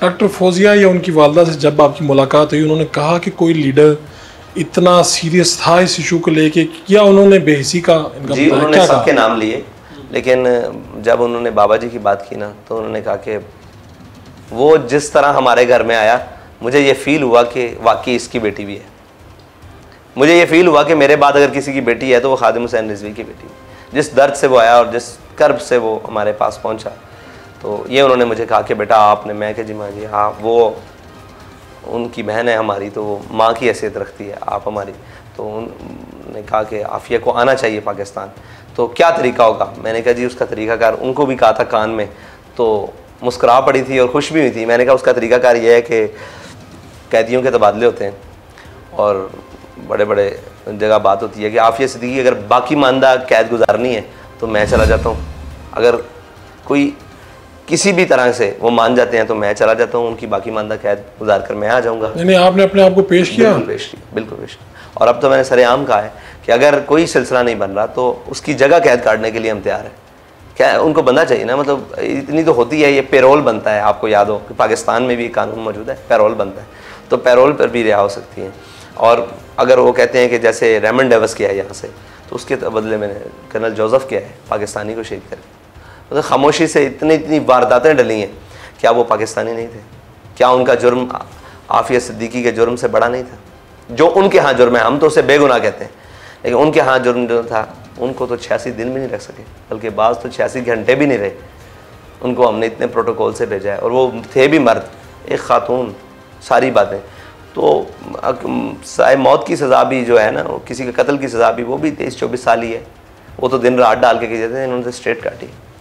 Doctor Fauzia या उनकी वालदा से जब आपकी मुलाकात हुई, उन्होंने कहा कि कोई लीडर इतना सीरियस था इस इशू को लेके, क्या उन्होंने बेहिसी का इनका जी उन्होंने सबके नाम लिए, लेकिन जब उन्होंने बाबा जी की बात की ना तो उन्होंने कहा कि वो जिस तरह हमारे घर में आया, मुझे ये फील हुआ कि वाकई इसकी बेटी भी है। मुझे ये फील हुआ कि मेरे बाद अगर किसी की बेटी है तो वो खादिम हुसैन रिजवी की बेटी है। जिस दर्द से वो आया और जिस कर्ब से वो हमारे पास पहुंचा, तो ये उन्होंने मुझे कहा कि बेटा आपने, मैं कि जी माँ जी हाँ, वो उनकी बहन है हमारी, तो वो माँ की हैसियत रखती है, आप हमारी। तो उन्होंने कहा कि आफिया को आना चाहिए पाकिस्तान, तो क्या तरीका होगा। मैंने कहा जी उसका तरीकाकार, उनको भी कहा था कान में, तो मुस्कुरा पड़ी थी और खुश भी हुई थी। मैंने कहा उसका तरीकाकार ये है कि कैदियों के तबादले होते हैं और बड़े बड़े जगह बात होती है कि आफिया सिद्दीकी अगर बाकी मानदा कैद गुजारनी है तो मैं चला जाता हूँ, अगर कोई किसी भी तरह से वो मान जाते हैं तो मैं चला जाता हूँ, उनकी बाकी मानदा कैद गुजार कर मैं आ जाऊँगा। नहीं, आपने अपने आप को पेश किया? बिल्कुल पेश किया, बिल्कुल पेश किया। और अब तो मैंने सरेआम कहा है कि अगर कोई सिलसिला नहीं बन रहा तो उसकी जगह कैद काटने के लिए हम तैयार हैं। क्या उनको बनना चाहिए ना, मतलब इतनी तो होती है, ये पेरोल बनता है, आपको याद हो कि पाकिस्तान में भी कानून मौजूद है, पेरोल बनता है, तो पेरोल पर भी रिहा हो सकती है। और अगर वो कहते हैं कि जैसे रेमंड डेविस किया है यहाँ से, तो उसके बदले में कर्नल जोसेफ किया है, पाकिस्तानी को शहीद करके। मतलब खामोशी से इतनी वारदातें डली हैं, क्या वो पाकिस्तानी नहीं थे? क्या उनका जुर्म आफिया सिद्दीकी के जुर्म से बड़ा नहीं था? जो उनके यहाँ जुर्म है, हम तो उसे बेगुनाह कहते हैं, लेकिन उनके यहाँ जुर्म जो था, उनको तो 86 दिन भी नहीं रख सके, बल्कि बाज़ तो 86 घंटे भी नहीं रहे। उनको हमने इतने प्रोटोकॉल से भेजा है, और वो थे भी मर्द, एक खातून, सारी बातें। तो साए मौत की सज़ा भी जो है ना, किसी के कत्ल की सज़ा भी, वो भी 23-24 साल ही है। वो तो दिन रात डाल के की जाते हैं, इन्होंने तो स्ट्रेट काटी।